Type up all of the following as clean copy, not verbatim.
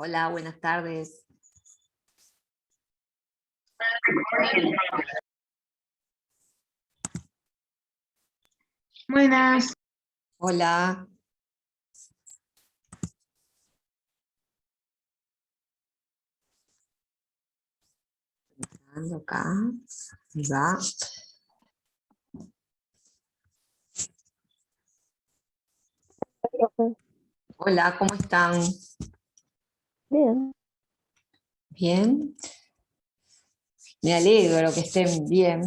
Hola, buenas tardes. Buenas. Hola. Ando acá. Ahí va. Hola, ¿cómo están? Bien. ¿Bien? Me alegro que estén bien.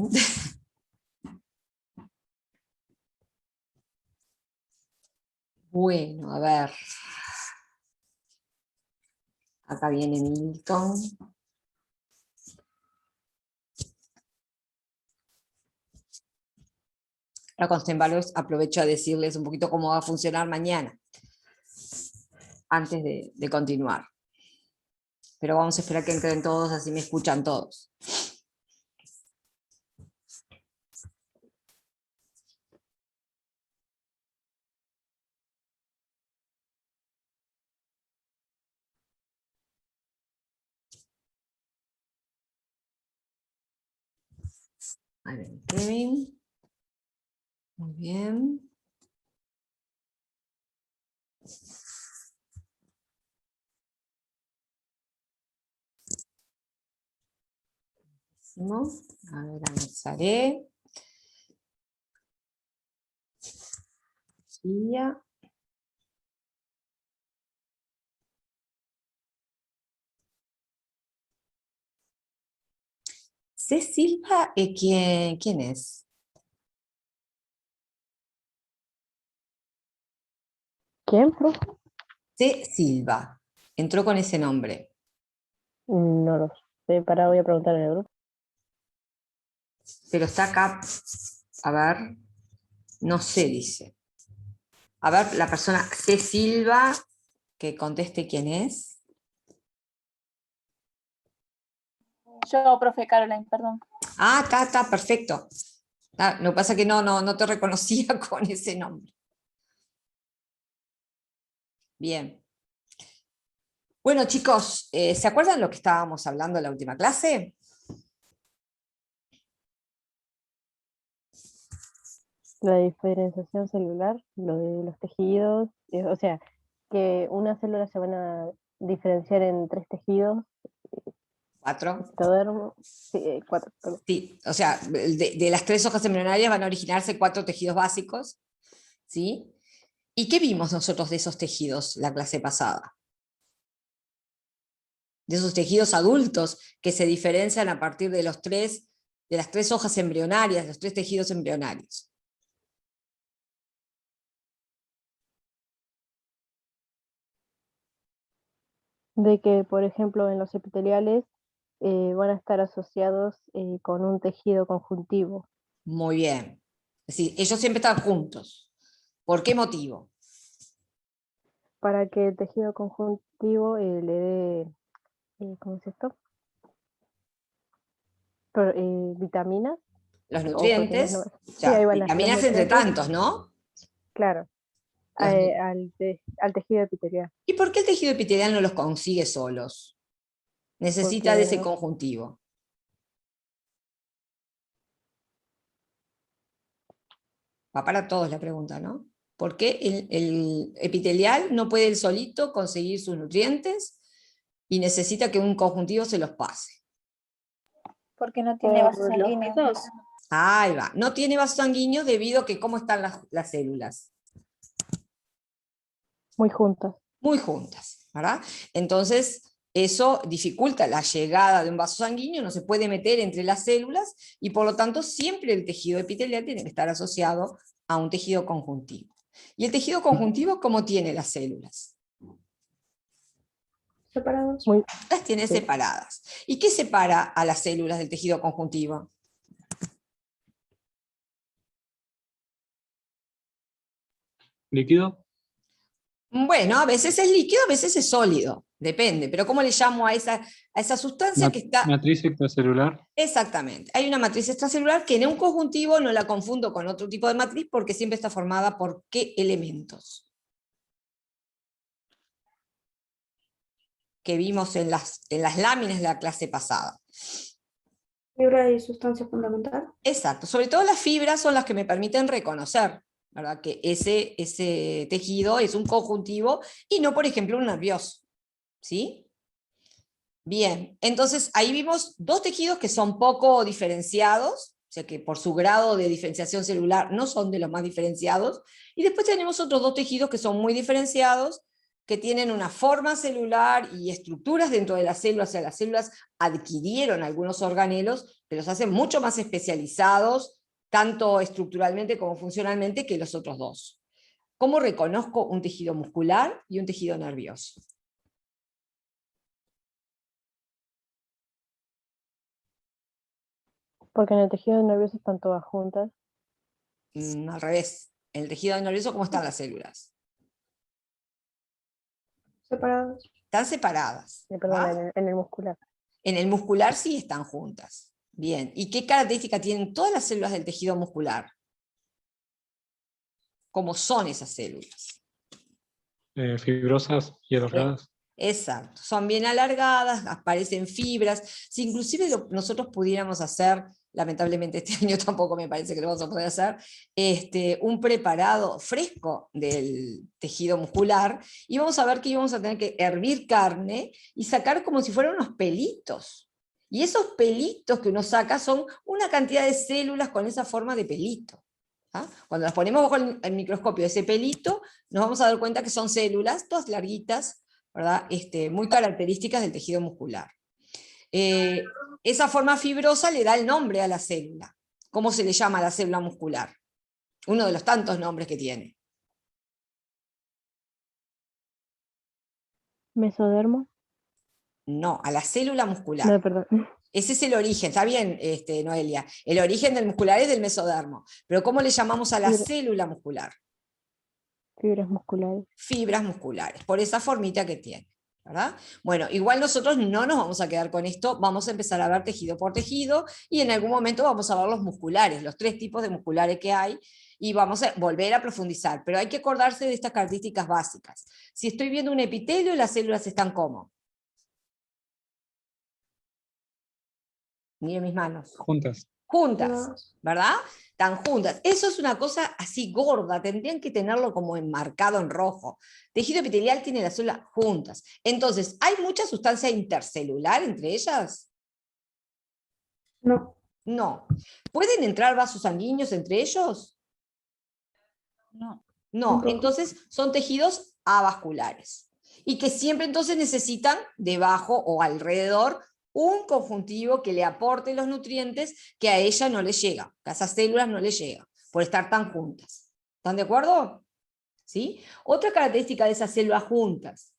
Bueno, a ver. Acá viene Milton. Ahora con Stenvalors aprovecho a decirles un poquito cómo va a funcionar mañana, antes de continuar. Pero vamos a esperar que entren todos, así me escuchan todos. Ahí ven, Kevin. Muy bien. A ver, avanzaré. Silvia. C. Silva, ¿quién es? ¿Quién, profe? C. Silva. Entró con ese nombre. No lo sé. Voy a preguntar en el grupo. Pero está acá. A ver. No sé, dice. A ver, la persona C. Silva, que conteste quién es. Yo, profe Caroline, perdón. Ah, está, perfecto. Lo que pasa es que no te reconocía con ese nombre. Bien. Bueno, chicos, ¿se acuerdan lo que estábamos hablando en la última clase? La diferenciación celular, lo de los tejidos, o sea, que unas células se van a diferenciar en 3 tejidos, 4. ectodermo, sí, 4, perdón. Sí, o sea, de las 3 hojas embrionarias van a originarse 4 tejidos básicos, ¿sí? ¿Y qué vimos nosotros de esos tejidos la clase pasada? De esos tejidos adultos que se diferencian a partir de las 3 hojas embrionarias, los 3 tejidos embrionarios. De que, por ejemplo, en los epiteliales van a estar asociados con un tejido conjuntivo. Muy bien. Es decir, ellos siempre están juntos. ¿Por qué motivo? Para que el tejido conjuntivo le dé, ¿cómo es esto? Vitaminas. Los O proteínas. nutrientes, o Sí, ahí sea, van los vitaminas entre nutrientes. tantos, ¿no? Claro, Los, al tejido epitelial. ¿Y por qué el tejido epitelial no los consigue solos? Necesita de ese Porque conjuntivo. Va para todos la pregunta, ¿no? ¿Por qué el epitelial no puede él solito conseguir sus nutrientes y necesita que un conjuntivo se los pase? Porque no tiene vasos sanguíneos. Ahí va. No tiene vasos sanguíneos debido a que cómo están las células. muy juntas. Muy juntas, ¿verdad? Entonces, eso dificulta la llegada de un vaso sanguíneo, no se puede meter entre las células y por lo tanto siempre el tejido epitelial tiene que estar asociado a un tejido conjuntivo. ¿Y el tejido conjuntivo cómo tiene las células? Separados. Las tiene separadas. ¿Y qué separa a las células del tejido conjuntivo? ¿Líquido? Bueno, a veces es líquido, a veces es sólido, depende, pero ¿cómo le llamo a esa sustancia que está? Matriz extracelular. Exactamente. Hay una matriz extracelular que en un conjuntivo no la confundo con otro tipo de matriz porque siempre está formada por ¿qué elementos? que vimos en las láminas de la clase pasada. Fibra y sustancia fundamental. Exacto, sobre todo las fibras son las que me permiten reconocer, ¿verdad? Que ese tejido es un conjuntivo y no, por ejemplo, un nervioso. ¿Sí? Bien, entonces ahí vimos dos tejidos que son poco diferenciados, o sea que por su grado de diferenciación celular no son de los más diferenciados, y después tenemos otros dos tejidos que son muy diferenciados, que tienen una forma celular y estructuras dentro de las células, o sea, las células adquirieron algunos organelos que los hacen mucho más especializados, tanto estructuralmente como funcionalmente, que los otros dos. ¿Cómo reconozco un tejido muscular y un tejido nervioso? Porque en el tejido nervioso están todas juntas. Al revés. En el tejido nervioso, ¿cómo están las células? Separadas. Están separadas. Perdón, ¿Ah? en el muscular. En el muscular sí están juntas. Bien. ¿Y qué característica tienen todas las células del tejido muscular? ¿Cómo son esas células? Fibrosas y alargadas. Exacto. Son bien alargadas, aparecen fibras. Si inclusive nosotros pudiéramos hacer, lamentablemente este año tampoco me parece que lo vamos a poder hacer, un preparado fresco del tejido muscular, y vamos a ver que íbamos a tener que hervir carne y sacar como si fueran unos pelitos. Y esos pelitos que uno saca son una cantidad de células con esa forma de pelito. ¿Ah? Cuando las ponemos bajo el microscopio, ese pelito, nos vamos a dar cuenta que son células, todas larguitas, ¿verdad? Muy características del tejido muscular. Esa forma fibrosa le da el nombre a la célula. ¿Cómo se le llama a la célula muscular? Uno de los tantos nombres que tiene. ¿Mesodermo? No, a la célula muscular. No, perdón. Ese es el origen, está bien, Noelia. El origen del muscular es del mesodermo. Pero ¿cómo le llamamos a la célula muscular? Fibras musculares. Fibras musculares, por esa formita que tiene, ¿verdad? Bueno, igual nosotros no nos vamos a quedar con esto, vamos a empezar a ver tejido por tejido, y en algún momento vamos a ver los musculares, los 3 tipos de musculares que hay, y vamos a volver a profundizar, pero hay que acordarse de estas características básicas. Si estoy viendo un epitelio, las células están ¿cómo? Miren mis manos. Juntas. Juntas, ¿verdad? Están juntas. Eso es una cosa así gorda, tendrían que tenerlo como enmarcado en rojo. Tejido epitelial tiene las células juntas. Entonces, ¿hay mucha sustancia intercelular entre ellas? No. No. ¿Pueden entrar vasos sanguíneos entre ellos? No. No, Tampoco. entonces son tejidos avasculares. Y que siempre entonces necesitan debajo o alrededor un conjuntivo que le aporte los nutrientes que a ella no le llegan, que a esas células no le llegan, por estar tan juntas. ¿Están de acuerdo? ¿Sí? Otra característica de esas células juntas,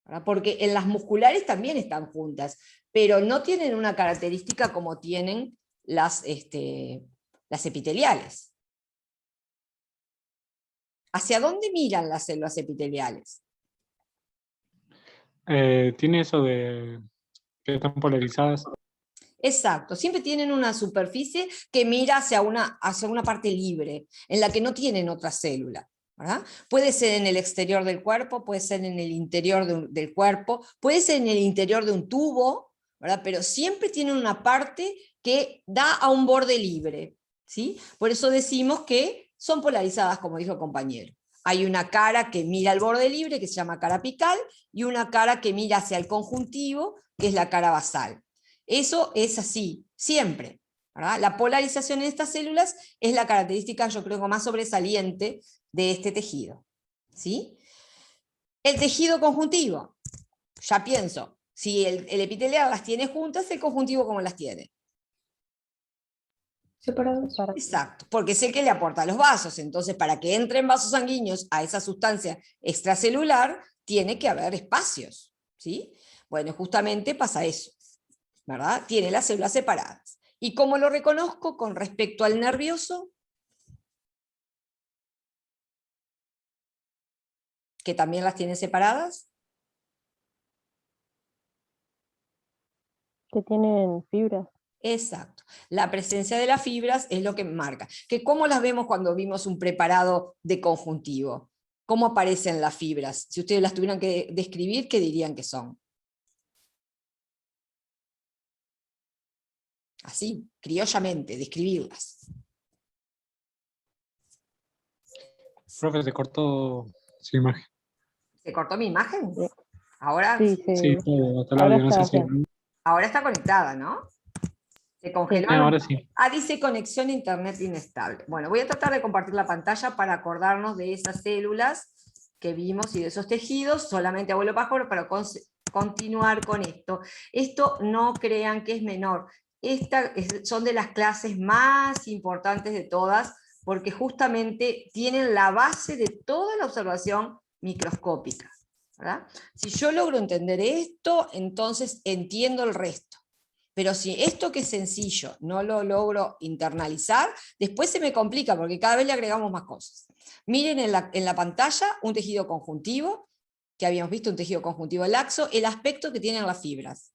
¿verdad? Porque en las musculares también están juntas, pero no tienen una característica como tienen las epiteliales. ¿Hacia dónde miran las células epiteliales? Tiene eso de que están polarizadas. Exacto, siempre tienen una superficie que mira hacia una parte libre, en la que no tienen otra célula, ¿verdad? Puede ser en el exterior del cuerpo, puede ser en el interior del cuerpo, puede ser en el interior de un tubo, ¿verdad? Pero siempre tienen una parte que da a un borde libre, ¿sí? Por eso decimos que son polarizadas, como dijo el compañero. Hay una cara que mira al borde libre, que se llama cara apical, y una cara que mira hacia el conjuntivo, que es la cara basal. Eso es así, siempre, ¿verdad? La polarización en estas células es la característica, yo creo, más sobresaliente de este tejido, ¿sí? El tejido conjuntivo, ya pienso, si el epitelial las tiene juntas, el conjuntivo ¿cómo las tiene? Separadas. Exacto, porque es el que le aporta los vasos, entonces para que entren vasos sanguíneos a esa sustancia extracelular, tiene que haber espacios, ¿sí? Bueno, justamente pasa eso, ¿verdad? Tiene las células separadas. ¿Y cómo lo reconozco con respecto al nervioso? Que también las tiene separadas. Que tienen fibras. Exacto. La presencia de las fibras es lo que marca. Que ¿cómo las vemos cuando vimos un preparado de conjuntivo? ¿Cómo aparecen las fibras? Si ustedes las tuvieran que describir, ¿qué dirían que son? así, criollamente, describirlas. Profe, se cortó su imagen. ¿Se cortó mi imagen? Sí. Ahora, Sí, Sí, todo, hasta el ahora audio, no sé está si... bien. ahora está conectada, ¿no? Se congeló. Ahora sí. Ah, dice conexión a internet inestable. Bueno, voy a tratar de compartir la pantalla para acordarnos de esas células que vimos y de esos tejidos. Solamente abuelo pájaro para continuar con esto. Esto no crean que es menor. Son de las clases más importantes de todas, porque justamente tienen la base de toda la observación microscópica, ¿verdad? Si yo logro entender esto, entonces entiendo el resto. Pero si esto que es sencillo no lo logro internalizar, después se me complica porque cada vez le agregamos más cosas. Miren en la pantalla un tejido conjuntivo, que habíamos visto un tejido conjuntivo laxo, el aspecto que tienen las fibras.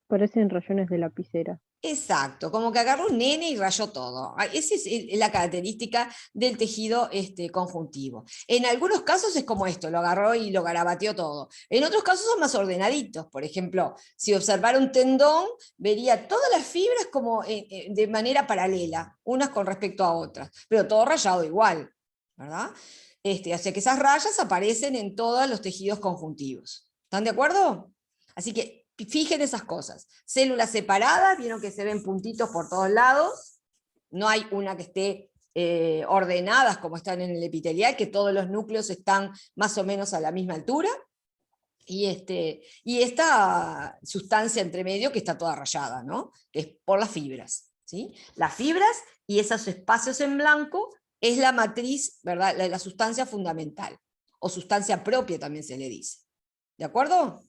Parecen rayones de lapicera. Exacto, como que agarró un nene y rayó todo. Esa es la característica del tejido conjuntivo. En algunos casos es como esto, lo agarró y lo garabateó todo. En otros casos son más ordenaditos. Por ejemplo, si observara un tendón, vería todas las fibras como de manera paralela, unas con respecto a otras, pero todo rayado igual, ¿verdad? O sea que esas rayas aparecen en todos los tejidos conjuntivos. ¿Están de acuerdo? Así que fijen esas cosas. Células separadas, vieron que se ven puntitos por todos lados. No hay una que esté ordenadas como están en el epitelial, que todos los núcleos están más o menos a la misma altura. Y esta sustancia entre medio que está toda rayada, ¿no? Que es por las fibras, ¿sí? Las fibras y esos espacios en blanco es la matriz, ¿verdad? La sustancia fundamental, o sustancia propia también se le dice. ¿De acuerdo?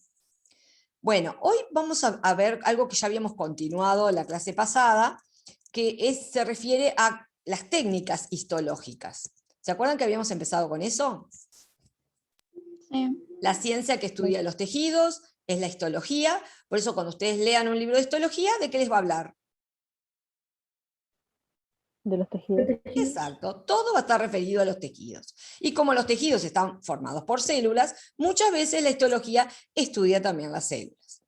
Bueno, hoy vamos a ver algo que ya habíamos continuado en la clase pasada, que se refiere a las técnicas histológicas. ¿Se acuerdan que habíamos empezado con eso? Sí. La ciencia que estudia los tejidos es la histología, por eso cuando ustedes lean un libro de histología, ¿de qué les va a hablar? De los tejidos. Exacto, todo va a estar referido a los tejidos. Y como los tejidos están formados por células, muchas veces la histología estudia también las células.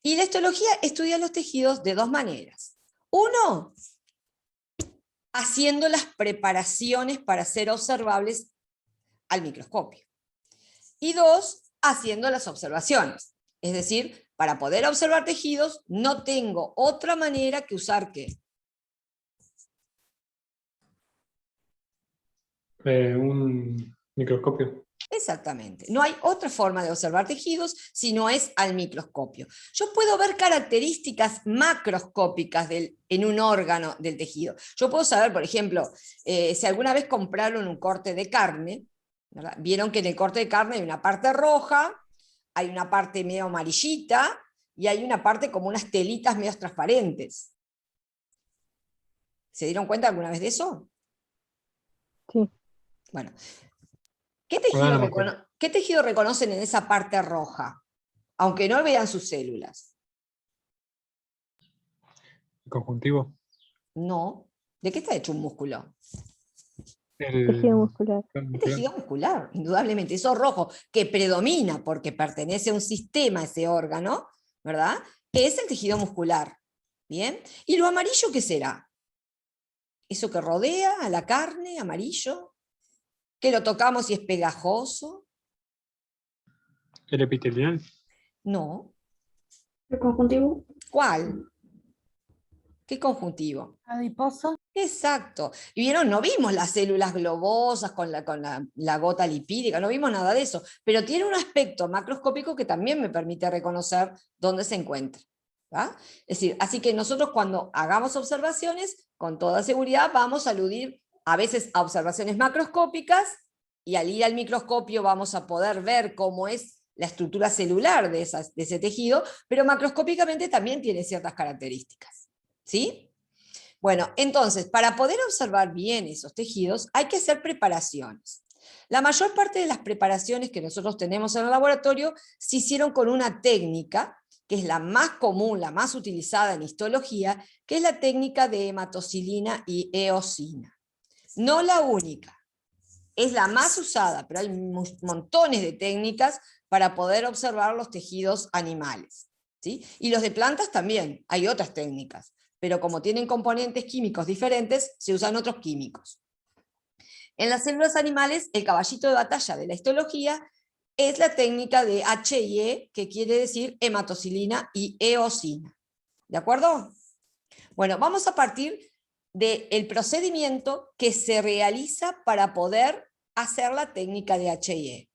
Y la histología estudia los tejidos de dos maneras. Uno, haciendo las preparaciones para ser observables al microscopio. Y dos, haciendo las observaciones. Es decir, para poder observar tejidos, no tengo otra manera que usar ¿qué? Un microscopio. Exactamente. No hay otra forma de observar tejidos si no es al microscopio. Yo puedo ver características macroscópicas en un órgano del tejido. Yo puedo saber, por ejemplo, si alguna vez compraron un corte de carne, ¿verdad? Vieron que en el corte de carne hay una parte roja, hay una parte medio amarillita y hay una parte como unas telitas medio transparentes. ¿Se dieron cuenta alguna vez de eso? Sí. Bueno, Bueno, no, ¿qué tejido reconocen en esa parte roja? Aunque no vean sus células. el conjuntivo. No. ¿De qué está hecho un músculo? Tejido muscular. Es tejido muscular, indudablemente. Eso rojo, que predomina porque pertenece a un sistema, ese órgano, ¿verdad? Es el tejido muscular. ¿Bien? ¿Y lo amarillo qué será? ¿Eso que rodea a la carne, amarillo? ¿Que lo tocamos y es pegajoso? El epitelial. No. ¿El conjuntivo? ¿Cuál? ¿Qué conjuntivo? Adiposo. Exacto. Y vieron, no vimos las células globosas con la gota lipídica, no vimos nada de eso, pero tiene un aspecto macroscópico que también me permite reconocer dónde se encuentra. ¿Va? Es decir, así que nosotros cuando hagamos observaciones, con toda seguridad vamos a aludir a veces a observaciones macroscópicas, y al ir al microscopio vamos a poder ver cómo es la estructura celular de ese tejido, pero macroscópicamente también tiene ciertas características. ¿Sí? Bueno, entonces, para poder observar bien esos tejidos, hay que hacer preparaciones. La mayor parte de las preparaciones que nosotros tenemos en el laboratorio se hicieron con una técnica, que es la más común, la más utilizada en histología, que es la técnica de hematocilina y eosina. No la única, es la más usada, pero hay montones de técnicas para poder observar los tejidos animales. ¿sí? Y los de plantas también, hay otras técnicas, pero como tienen componentes químicos diferentes, se usan otros químicos. En las células animales, el caballito de batalla de la histología es la técnica de H&E, que quiere decir hematocilina y eosina. ¿De acuerdo? Bueno, vamos a partir del procedimiento que se realiza para poder hacer la técnica de H&E.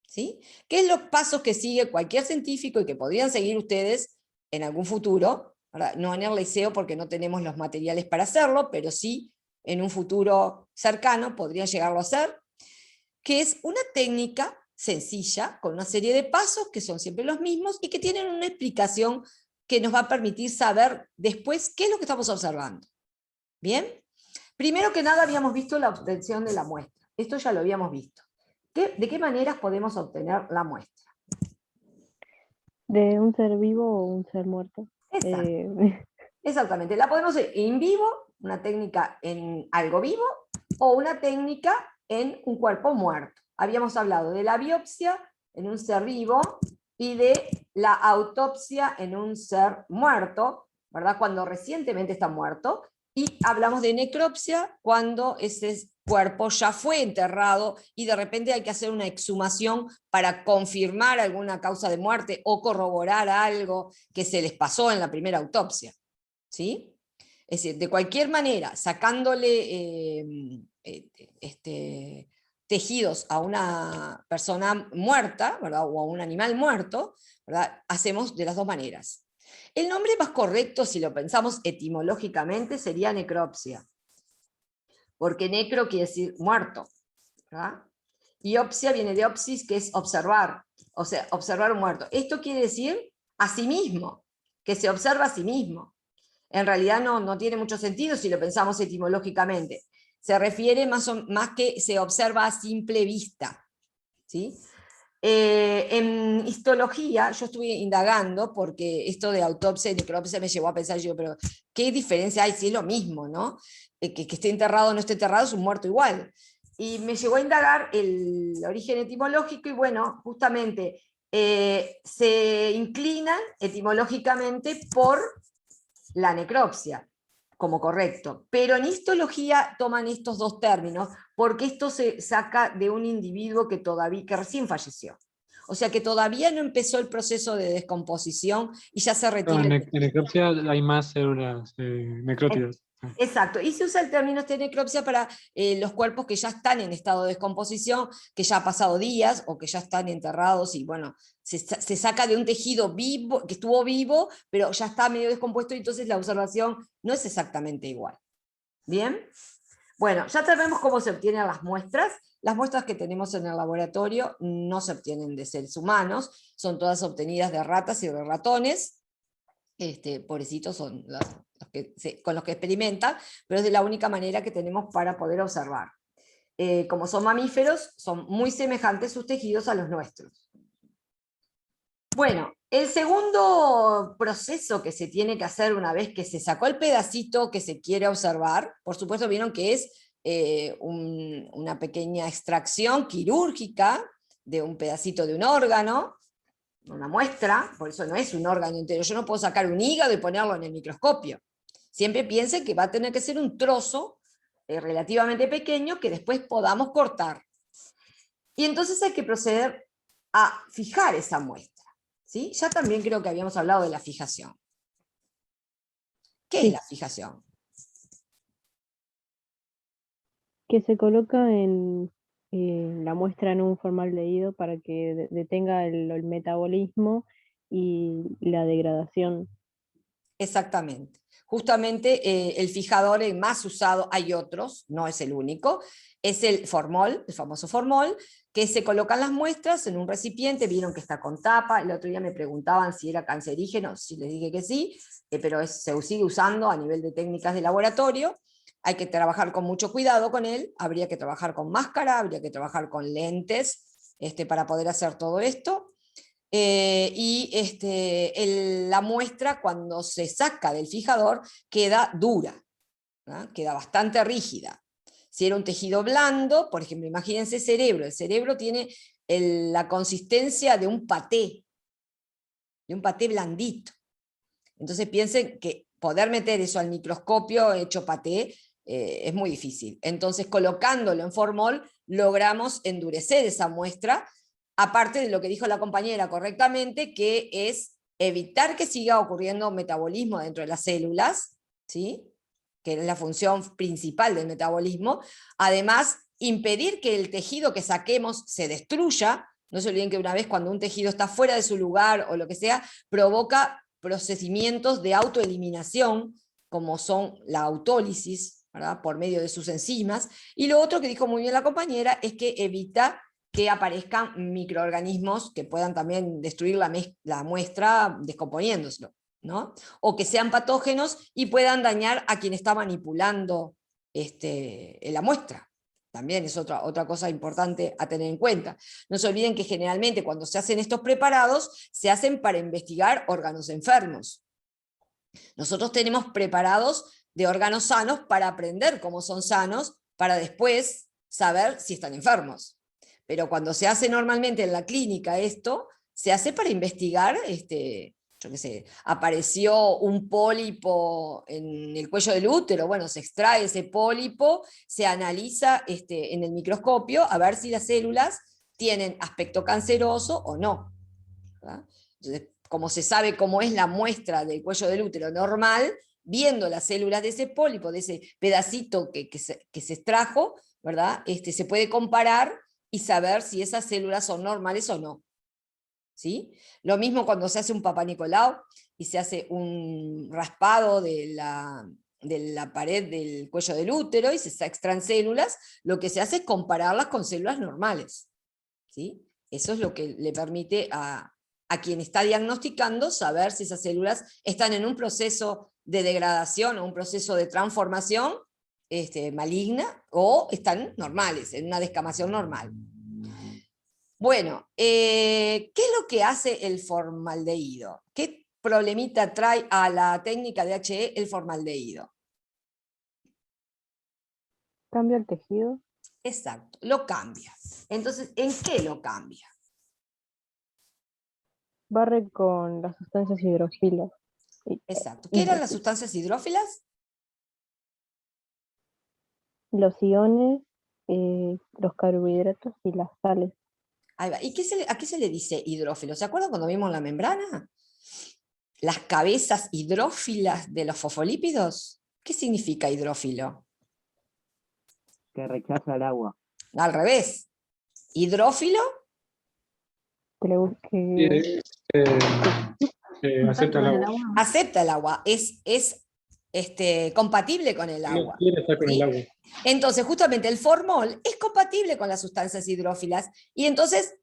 ¿Sí? ¿Qué es los pasos que sigue cualquier científico y que podrían seguir ustedes en algún futuro? ¿Verdad? No en el liceo porque no tenemos los materiales para hacerlo, pero sí en un futuro cercano podrían llegarlo a hacer, que es una técnica sencilla, con una serie de pasos que son siempre los mismos y que tienen una explicación que nos va a permitir saber después qué es lo que estamos observando. ¿Bien? Primero que nada habíamos visto la obtención de la muestra. Esto ya lo habíamos visto. ¿De qué maneras podemos obtener la muestra? ¿De un ser vivo o un ser muerto? Exacto. Exactamente. La podemos hacer in vivo, una técnica en algo vivo, o una técnica en un cuerpo muerto. Habíamos hablado de la biopsia en un ser vivo y de la autopsia en un ser muerto, ¿verdad? Cuando recientemente está muerto. Y hablamos de necropsia cuando ese cuerpo ya fue enterrado y de repente hay que hacer una exhumación para confirmar alguna causa de muerte o corroborar algo que se les pasó en la primera autopsia. ¿Sí? Es decir, de cualquier manera, sacándole tejidos a una persona muerta, ¿verdad? O a un animal muerto, ¿verdad? Hacemos de las dos maneras. El nombre más correcto, si lo pensamos etimológicamente, sería necropsia, porque necro quiere decir muerto, ¿verdad? Y opsia viene de opsis, que es observar, o sea, observar un muerto. Esto quiere decir a sí mismo, que se observa a sí mismo. En realidad no tiene mucho sentido si lo pensamos etimológicamente. Se refiere más que se observa a simple vista. ¿Sí? En histología yo estuve indagando, porque esto de autopsia y necropsia me llevó a pensar, yo, pero ¿qué diferencia hay si es lo mismo, ¿no? Que esté enterrado o no esté enterrado es un muerto igual. Y me llevó a indagar el origen etimológico y bueno, justamente se inclinan etimológicamente por la necropsia como correcto, pero en histología toman estos dos términos porque esto se saca de un individuo que recién falleció. O sea que todavía no empezó el proceso de descomposición y ya se retira. En necropsia hay más células necrótidas. Exacto, y se usa el término necropsia para los cuerpos que ya están en estado de descomposición, que ya ha pasado días o que ya están enterrados y bueno, se saca de un tejido vivo, que estuvo vivo, pero ya está medio descompuesto y entonces la observación no es exactamente igual. ¿Bien? Bueno, ya sabemos cómo se obtienen las muestras. Las muestras que tenemos en el laboratorio no se obtienen de seres humanos, son todas obtenidas de ratas y de ratones. Pobrecitos son con los que experimentan, pero es de la única manera que tenemos para poder observar. Como son mamíferos, son muy semejantes sus tejidos a los nuestros. Bueno, el segundo proceso que se tiene que hacer una vez que se sacó el pedacito que se quiere observar, por supuesto vieron que es una pequeña extracción quirúrgica de un pedacito de un órgano, una muestra, por eso no es un órgano entero, yo no puedo sacar un hígado y ponerlo en el microscopio. Siempre piensen que va a tener que ser un trozo relativamente pequeño que después podamos cortar. Y entonces hay que proceder a fijar esa muestra. ¿Sí? Ya también creo que habíamos hablado de la fijación. ¿Qué es la fijación? Que se coloca en la muestra en un formaldehído para que detenga el metabolismo y la degradación. Exactamente. Justamente el fijador el más usado, hay otros, no es el único, es el formol, el famoso formol, que se colocan las muestras en un recipiente, vieron que está con tapa, el otro día me preguntaban si era cancerígeno, sí les dije que sí, pero se sigue usando a nivel de técnicas de laboratorio, hay que trabajar con mucho cuidado con él, habría que trabajar con máscara, habría que trabajar con lentes para poder hacer todo esto. La muestra cuando se saca del fijador queda dura, ¿no? Queda bastante rígida. Si era un tejido blando, por ejemplo, imagínense el cerebro tiene la consistencia de un paté, de un paté blandito. Entonces piensen que poder meter eso al microscopio hecho paté es muy difícil. Entonces colocándolo en formol logramos endurecer esa muestra, aparte de lo que dijo la compañera correctamente, que es evitar que siga ocurriendo metabolismo dentro de las células, ¿sí? Que es la función principal del metabolismo. Además, impedir que el tejido que saquemos se destruya. No se olviden que una vez cuando un tejido está fuera de su lugar o lo que sea, provoca procedimientos de autoeliminación, como son la autólisis, ¿verdad? Por medio de sus enzimas. Y lo otro que dijo muy bien la compañera es que evita que aparezcan microorganismos que puedan también destruir la muestra descomponiéndose, ¿no? O que sean patógenos y puedan dañar a quien está manipulando la muestra. También es otra cosa importante a tener en cuenta. No se olviden que generalmente cuando se hacen estos preparados, se hacen para investigar órganos enfermos. Nosotros tenemos preparados de órganos sanos para aprender cómo son sanos, para después saber si están enfermos. Pero cuando se hace normalmente en la clínica esto, se hace para investigar, yo qué sé, apareció un pólipo en el cuello del útero, bueno, se extrae ese pólipo, se analiza en el microscopio a ver si las células tienen aspecto canceroso o no, ¿verdad? Entonces, como se sabe cómo es la muestra del cuello del útero normal, viendo las células de ese pólipo, de ese pedacito que se extrajo, ¿verdad? Se puede comparar y saber si esas células son normales o no. ¿Sí? Lo mismo cuando se hace un Papá Nicolau y se hace un raspado de la pared del cuello del útero y se extraen células, lo que se hace es compararlas con células normales. ¿Sí? Eso es lo que le permite a quien está diagnosticando saber si esas células están en un proceso de degradación o un proceso de transformación maligna o están normales, en una descamación normal. Bueno, ¿qué es lo que hace el formaldehído? ¿Qué problemita trae a la técnica de HE el formaldehído? Cambia el tejido. Exacto, lo cambia. Entonces, ¿en qué lo cambia? Barre con las sustancias hidrófilas. Exacto. ¿Qué eran las sustancias hidrófilas? Los iones, los carbohidratos y las sales. Ahí va. ¿Y a qué se le dice hidrófilo? ¿Se acuerdan cuando vimos la membrana? Las cabezas hidrófilas de los fosfolípidos. ¿Qué significa hidrófilo? Que rechaza el agua. Al revés. Hidrófilo Que Acepta el agua. acepta el agua, es compatible con el agua. Quiere estar con ¿sí? el agua. Entonces, justamente el formol es compatible con las sustancias hidrófilas y entonces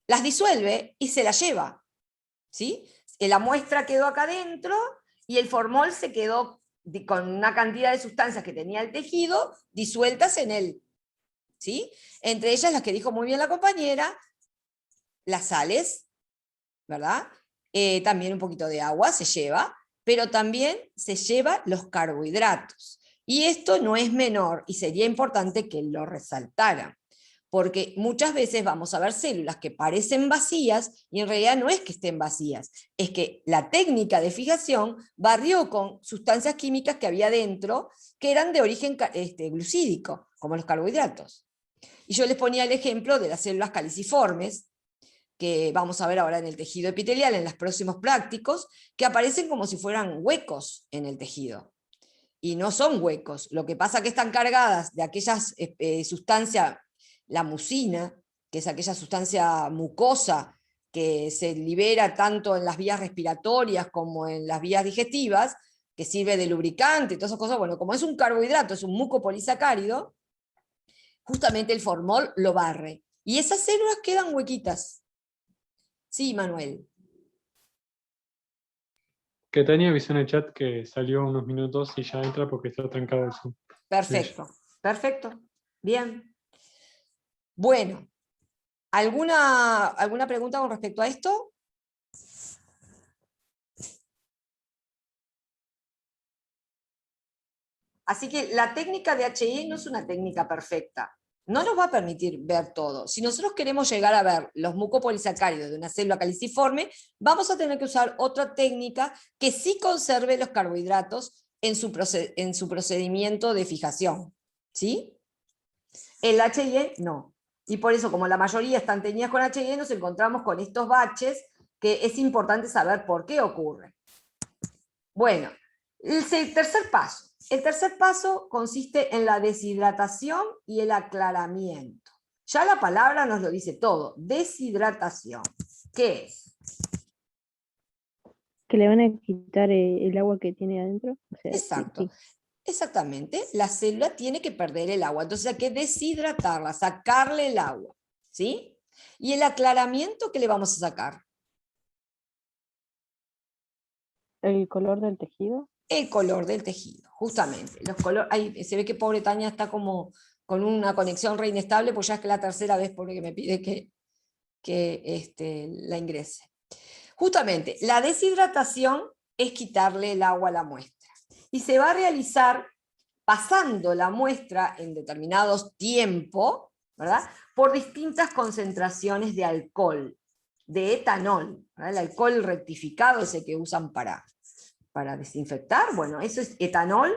las disuelve y se las lleva. ¿Sí? La muestra quedó acá adentro y el formol se quedó con una cantidad de sustancias que tenía el tejido disueltas en él. ¿Sí? Entre ellas las que dijo muy bien la compañera, las sales, ¿verdad? También un poquito de agua se lleva, pero también se lleva los carbohidratos. Y esto no es menor y sería importante que lo resaltara, porque muchas veces vamos a ver células que parecen vacías y en realidad no es que estén vacías, es que la técnica de fijación barrió con sustancias químicas que había dentro que eran de origen glucídico, como los carbohidratos. Y yo les ponía el ejemplo de las células caliciformes, que vamos a ver ahora en el tejido epitelial, en los próximos prácticos, que aparecen como si fueran huecos en el tejido. Y no son huecos, lo que pasa es que están cargadas de aquellas sustancias, la mucina, que es aquella sustancia mucosa que se libera tanto en las vías respiratorias como en las vías digestivas, que sirve de lubricante y todas esas cosas. Bueno, como es un carbohidrato, es un mucopolisacárido, justamente el formol lo barre. Y esas células quedan huequitas. Sí, Manuel. Que Tania avisó en el chat que salió unos minutos y ya entra porque está trancado el Zoom. Perfecto, perfecto. Bien. Bueno, ¿alguna pregunta con respecto a esto? Así que la técnica de HE no es una técnica perfecta. no nos va a permitir ver todo. Si nosotros queremos llegar a ver los mucopolisacáridos de una célula caliciforme, vamos a tener que usar otra técnica que sí conserve los carbohidratos en su procedimiento de fijación. ¿Sí? El HIE no. Y por eso, como la mayoría están teñidas con HIE, nos encontramos con estos baches que es importante saber por qué ocurren. Bueno, el tercer paso. El tercer paso consiste en la deshidratación y el aclaramiento. Ya la palabra nos lo dice todo. Deshidratación. ¿Qué es? Que le van a quitar el agua que tiene adentro. O sea, Exacto. sí. Exactamente. La célula tiene que perder el agua. Entonces hay que deshidratarla, sacarle el agua. ¿Sí? ¿Y el aclaramiento qué le vamos a sacar? ¿El color del tejido? El color del tejido, justamente. Ahí se ve que pobre Tania está como con una conexión re inestable, pues ya es que la tercera vez pobre que me pide que la ingrese. Justamente, la deshidratación es quitarle el agua a la muestra. Y se va a realizar pasando la muestra en determinados tiempos, ¿verdad? Por distintas concentraciones de alcohol, de etanol, ¿verdad? El alcohol rectificado, ese que usan para desinfectar, bueno, eso es etanol,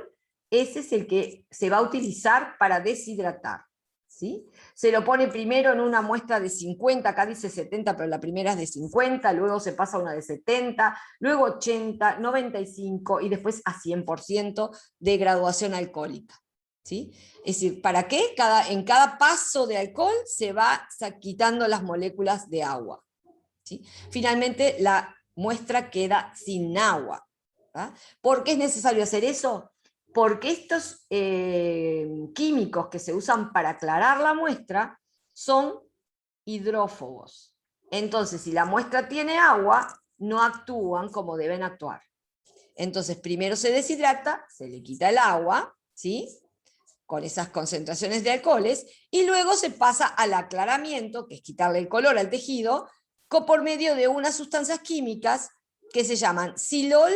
ese es el que se va a utilizar para deshidratar. ¿Sí? Se lo pone primero en una muestra de 50, acá dice 70, pero la primera es de 50, luego se pasa a una de 70, luego 80, 95 y después a 100% de graduación alcohólica. ¿Sí? Es decir, ¿para qué? En cada paso de alcohol se va quitando las moléculas de agua. ¿Sí? Finalmente la muestra queda sin agua. ¿Ah? ¿Por qué es necesario hacer eso? Porque estos químicos que se usan para aclarar la muestra son hidrófobos. Entonces, si la muestra tiene agua, no actúan como deben actuar. Entonces, primero se deshidrata, se le quita el agua, ¿sí? Con esas concentraciones de alcoholes, y luego se pasa al aclaramiento, que es quitarle el color al tejido, por medio de unas sustancias químicas que se llaman silol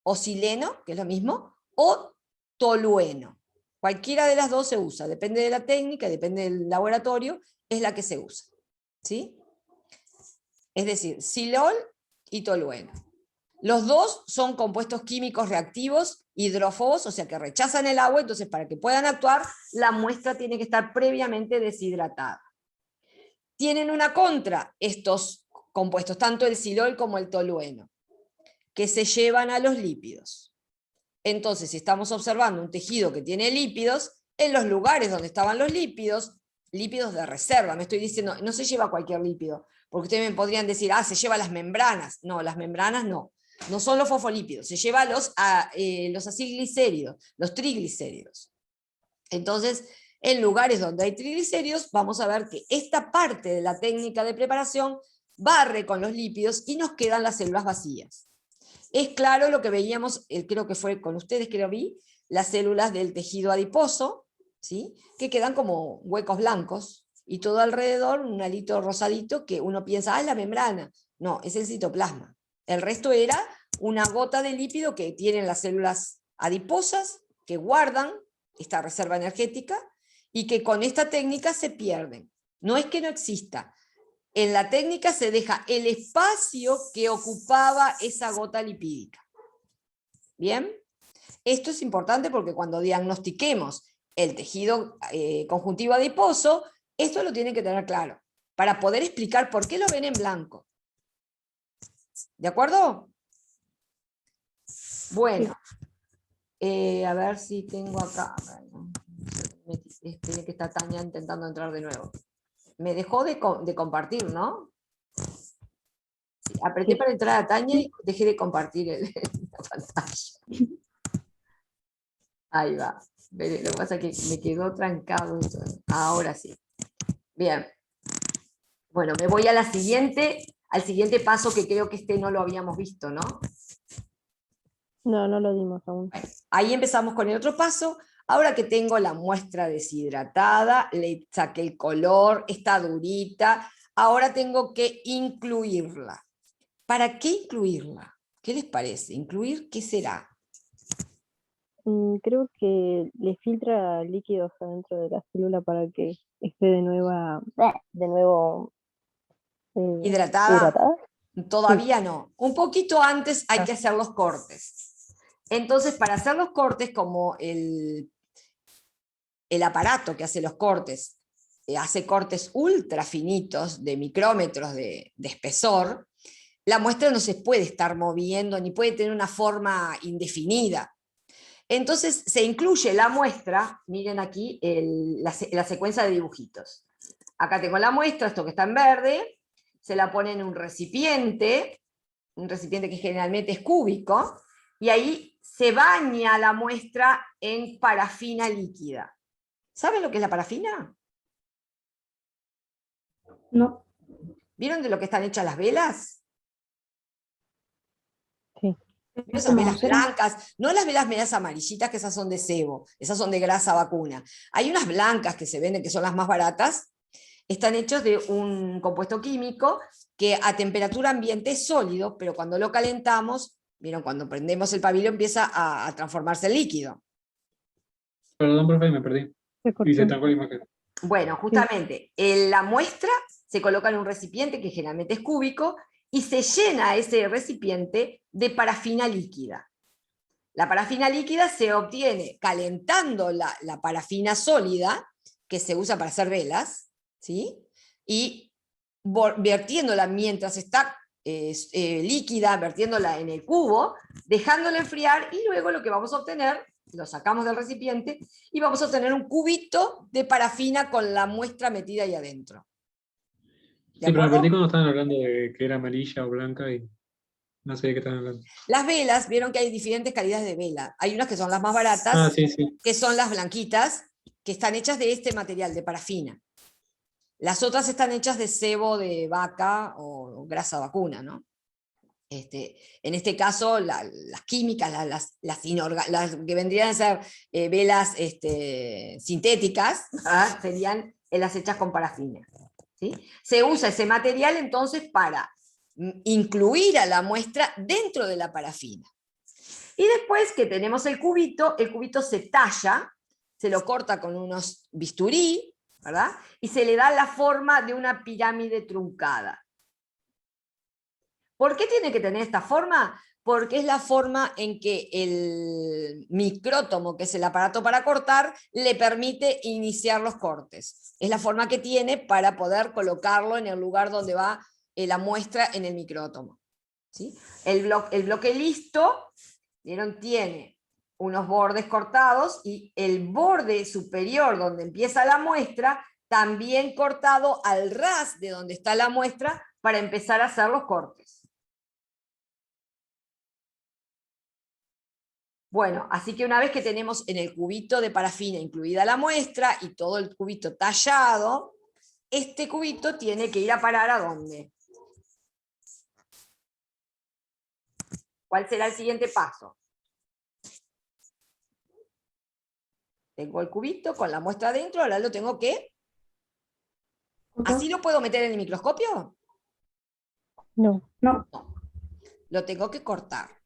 o sileno, que es lo mismo, o tolueno. Cualquiera de las dos se usa, depende de la técnica, depende del laboratorio, es la que se usa. ¿Sí? Es decir, silol y tolueno. Los dos son compuestos químicos reactivos, hidrófobos, o sea que rechazan el agua, entonces para que puedan actuar, la muestra tiene que estar previamente deshidratada. Tienen una contra estos compuestos, tanto el silol como el tolueno, que se llevan a los lípidos. Entonces, si estamos observando un tejido que tiene lípidos, en los lugares donde estaban los lípidos de reserva, me estoy diciendo, no se lleva cualquier lípido, porque ustedes me podrían decir, se lleva las membranas. No, las membranas no son los fosfolípidos, se lleva los acilglicéridos, los triglicéridos. Entonces, en lugares donde hay triglicéridos, vamos a ver que esta parte de la técnica de preparación barre con los lípidos y nos quedan las células vacías. Es claro lo que veíamos, creo que fue con ustedes que lo vi, las células del tejido adiposo, ¿sí? Que quedan como huecos blancos, y todo alrededor un halito rosadito que uno piensa, es la membrana. No, es el citoplasma. El resto era una gota de lípido que tienen las células adiposas, que guardan esta reserva energética, y que con esta técnica se pierden. No es que no exista. En la técnica se deja el espacio que ocupaba esa gota lipídica. ¿Bien? Esto es importante porque cuando diagnostiquemos el tejido conjuntivo adiposo, esto lo tienen que tener claro, para poder explicar por qué lo ven en blanco. ¿De acuerdo? Bueno, a ver si tengo acá. Tiene que estar Tania intentando entrar de nuevo. Me dejó de compartir, ¿no? Sí, apreté para entrar a Tania y dejé de compartir la pantalla. Ahí va. Lo que pasa es que me quedó trancado. Ahora sí. Bien. Bueno, me voy a al siguiente paso, que creo que no lo habíamos visto, ¿no? No, no lo dimos aún. Bueno, ahí empezamos con el otro paso. Ahora que tengo la muestra deshidratada, le saqué el color, está durita, ahora tengo que incluirla. ¿Para qué incluirla? ¿Qué les parece? ¿Incluir qué será? Creo que le filtra líquidos adentro de la célula para que esté de nuevo Hidratada. hidratada. Todavía no. Un poquito antes hay que hacer los cortes. Entonces, para hacer los cortes, como el aparato que hace los cortes hace cortes ultra finitos de micrómetros de espesor, la muestra no se puede estar moviendo ni puede tener una forma indefinida. Entonces se incluye la muestra, miren aquí la secuencia de dibujitos. Acá tengo la muestra, esto que está en verde, se la pone en un recipiente que generalmente es cúbico, y ahí se baña la muestra en parafina líquida. ¿Saben lo que es la parafina? No. ¿Vieron de lo que están hechas las velas? Sí. Esas velas blancas, no las velas medias amarillitas, que esas son de sebo, esas son de grasa vacuna. Hay unas blancas que se venden, que son las más baratas, están hechos de un compuesto químico que a temperatura ambiente es sólido, pero cuando lo calentamos, ¿vieron? Cuando prendemos el pabilo empieza a transformarse en líquido. Perdón, profe, me perdí. Y se trancó la imagen. Bueno, justamente, la muestra se coloca en un recipiente que generalmente es cúbico y se llena ese recipiente de parafina líquida. La parafina líquida se obtiene calentando la parafina sólida, que se usa para hacer velas, ¿sí? Y vertiéndola mientras está líquida, vertiéndola en el cubo, dejándola enfriar, y luego lo que vamos a obtener, lo sacamos del recipiente, y vamos a obtener un cubito de parafina con la muestra metida ahí adentro. Sí, pero me perdí cuando estaban hablando de que era amarilla o blanca y no sé de qué estaban hablando. Las velas, vieron que hay diferentes calidades de vela. Hay unas que son las más baratas, que son las blanquitas, que están hechas de este material, de parafina. Las otras están hechas de sebo de vaca o grasa vacuna, ¿no? En este caso, las químicas, las que vendrían a ser velas sintéticas, ¿verdad? Serían las hechas con parafina, ¿sí? Se usa ese material entonces para incluir a la muestra dentro de la parafina. Y después que tenemos el cubito se talla, se lo corta con unos bisturí, ¿verdad? Y se le da la forma de una pirámide truncada. ¿Por qué tiene que tener esta forma? Porque es la forma en que el micrótomo, que es el aparato para cortar, le permite iniciar los cortes. Es la forma que tiene para poder colocarlo en el lugar donde va la muestra en el micrótomo, ¿sí? El bloque listo, ¿vieron? Tiene unos bordes cortados y el borde superior donde empieza la muestra también cortado al ras de donde está la muestra para empezar a hacer los cortes. Bueno, así que una vez que tenemos en el cubito de parafina incluida la muestra y todo el cubito tallado, este cubito tiene que ir a parar ¿a dónde? ¿Cuál será el siguiente paso? Tengo el cubito con la muestra adentro, ahora lo tengo que... ¿Así lo puedo meter en el microscopio? No. No. Lo tengo que cortar.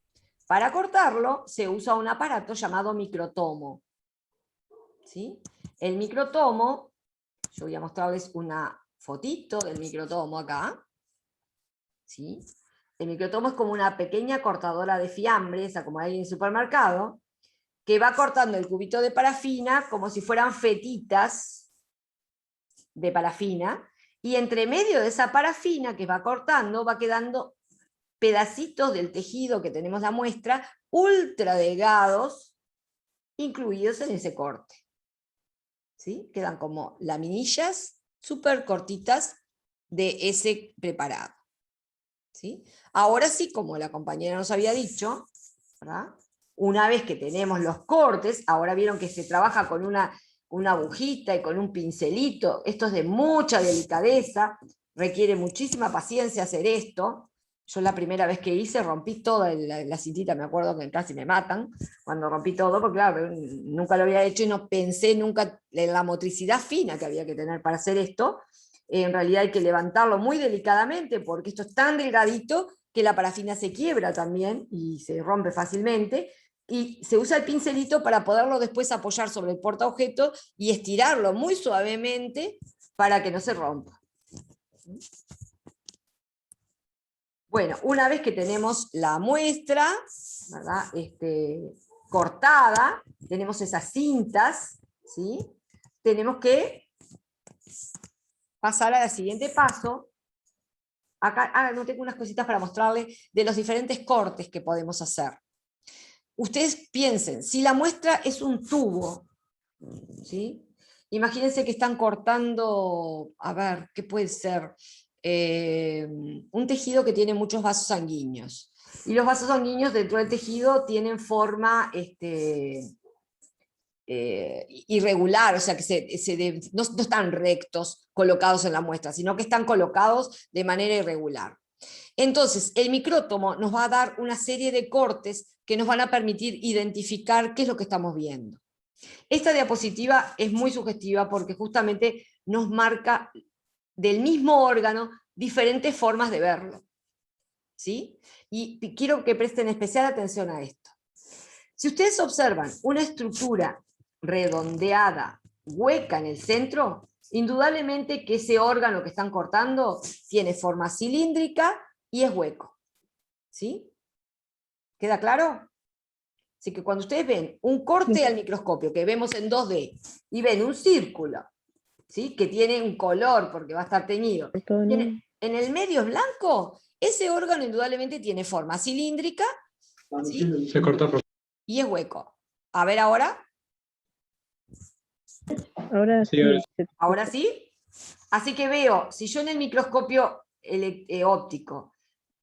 Para cortarlo se usa un aparato llamado microtomo, ¿sí? El microtomo, yo voy a mostrarles una fotito del microtomo acá, ¿sí? El microtomo es como una pequeña cortadora de fiambre, esa como hay en el supermercado, que va cortando el cubito de parafina como si fueran fetitas de parafina, y entre medio de esa parafina que va cortando va quedando pedacitos del tejido que tenemos la muestra, ultra delgados, incluidos en ese corte, ¿sí? Quedan como laminillas súper cortitas de ese preparado, ¿sí? Ahora sí, como la compañera nos había dicho, ¿verdad? Una vez que tenemos los cortes, ahora vieron que se trabaja con una agujita y con un pincelito, esto es de mucha delicadeza, requiere muchísima paciencia hacer esto. Yo la primera vez que hice rompí toda la cintita, me acuerdo que casi me matan cuando rompí todo, porque claro, nunca lo había hecho y no pensé nunca en la motricidad fina que había que tener para hacer esto. En realidad hay que levantarlo muy delicadamente porque esto es tan delgadito que la parafina se quiebra también y se rompe fácilmente, y se usa el pincelito para poderlo después apoyar sobre el portaobjeto y estirarlo muy suavemente para que no se rompa. Bueno, una vez que tenemos la muestra, ¿verdad? Cortada, tenemos esas cintas, ¿sí? Tenemos que pasar al siguiente paso. Acá no tengo unas cositas para mostrarles de los diferentes cortes que podemos hacer. Ustedes piensen, si la muestra es un tubo, ¿sí? Imagínense que están cortando, a ver, ¿qué puede ser? Un tejido que tiene muchos vasos sanguíneos. Y los vasos sanguíneos dentro del tejido tienen forma irregular, o sea que no están rectos colocados en la muestra, sino que están colocados de manera irregular. Entonces, el micrótomo nos va a dar una serie de cortes que nos van a permitir identificar qué es lo que estamos viendo. Esta diapositiva es muy sugestiva porque justamente nos marca del mismo órgano diferentes formas de verlo. ¿Sí? Y quiero que presten especial atención a esto. Si ustedes observan una estructura redondeada, hueca en el centro, indudablemente que ese órgano que están cortando tiene forma cilíndrica y es hueco. ¿Sí? ¿Queda claro? Así que cuando ustedes ven un corte al microscopio que vemos en 2D y ven un círculo, ¿sí? Que tiene un color porque va a estar teñido, en el medio es blanco, ese órgano indudablemente tiene forma cilíndrica, ¿sí? Se cortó. Y es hueco. A ver ahora. Ahora sí. ¿Ahora sí? Así que veo, si yo en el microscopio óptico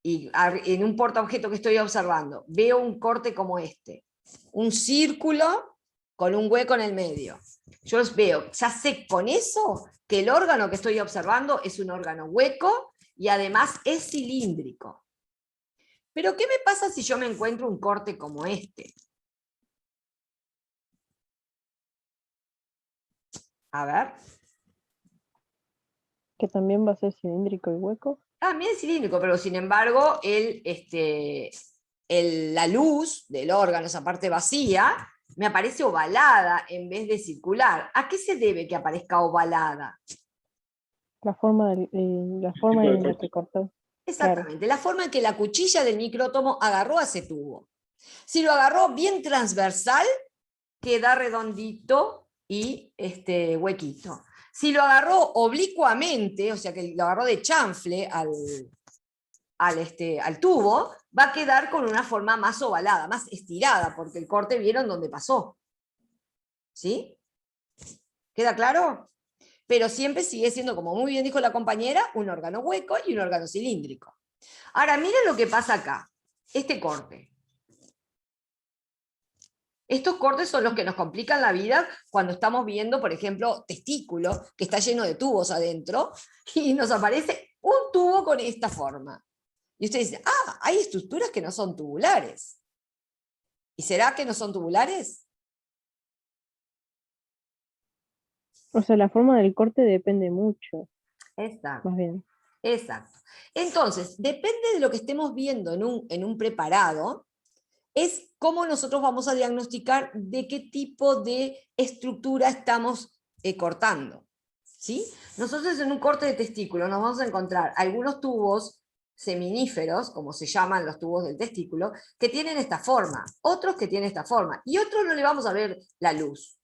y en un portaobjeto que estoy observando, veo un corte como este, un círculo con un hueco en el medio. Yo los veo, ya sé con eso que el órgano que estoy observando es un órgano hueco y además es cilíndrico. Pero ¿qué me pasa si yo me encuentro un corte como este? A ver. Que también va a ser cilíndrico y hueco. También es cilíndrico, pero sin embargo la luz del órgano, esa parte vacía, me aparece ovalada en vez de circular. ¿A qué se debe que aparezca ovalada? La forma en la que cortó. Exactamente, Claro. la forma en que la cuchilla del micrótomo agarró a ese tubo. Si lo agarró bien transversal, queda redondito y huequito. Si lo agarró oblicuamente, o sea que lo agarró de chanfle al tubo, va a quedar con una forma más ovalada, más estirada, porque el corte vieron dónde pasó. ¿Sí? ¿Queda claro? Pero siempre sigue siendo, como muy bien dijo la compañera, un órgano hueco y un órgano cilíndrico. Ahora, miren lo que pasa acá. Este corte. Estos cortes son los que nos complican la vida cuando estamos viendo, por ejemplo, testículo, que está lleno de tubos adentro, y nos aparece un tubo con esta forma. Y usted dice, hay estructuras que no son tubulares. ¿Y será que no son tubulares? O sea, la forma del corte depende mucho. Exacto. Más bien. Exacto. Entonces, depende de lo que estemos viendo en un preparado, es cómo nosotros vamos a diagnosticar de qué tipo de estructura estamos cortando. ¿Sí? Nosotros en un corte de testículo nos vamos a encontrar algunos tubos seminíferos, como se llaman los tubos del testículo, que tienen esta forma, otros que tienen esta forma, y otros no le vamos a ver la luz.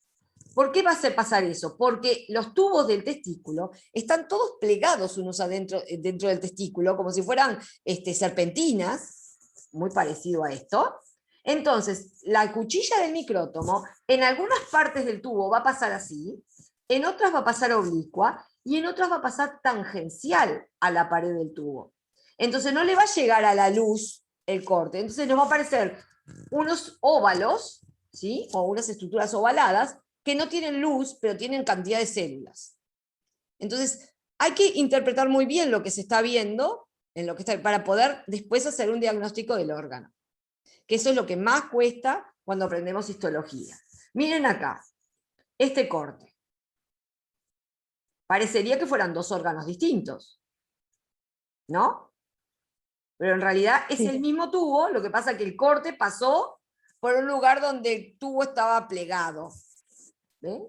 ¿Por qué va a hacer pasar eso? Porque los tubos del testículo están todos plegados unos adentro, dentro del testículo, como si fueran serpentinas, muy parecido a esto. Entonces, la cuchilla del micrótomo, en algunas partes del tubo va a pasar así, en otras va a pasar oblicua, y en otras va a pasar tangencial a la pared del tubo. Entonces no le va a llegar a la luz el corte, entonces nos va a aparecer unos óvalos, ¿sí? O unas estructuras ovaladas, que no tienen luz, pero tienen cantidad de células. Entonces, hay que interpretar muy bien lo que se está viendo, para poder después hacer un diagnóstico del órgano. Que eso es lo que más cuesta cuando aprendemos histología. Miren acá, este corte. Parecería que fueran dos órganos distintos, ¿no? Pero en realidad es el mismo tubo, lo que pasa es que el corte pasó por un lugar donde el tubo estaba plegado. ¿Ven?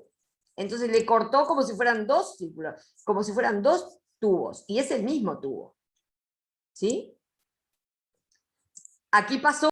Entonces le cortó como si fueran dos círculos, como si fueran dos tubos, y es el mismo tubo. ¿Sí? Aquí pasó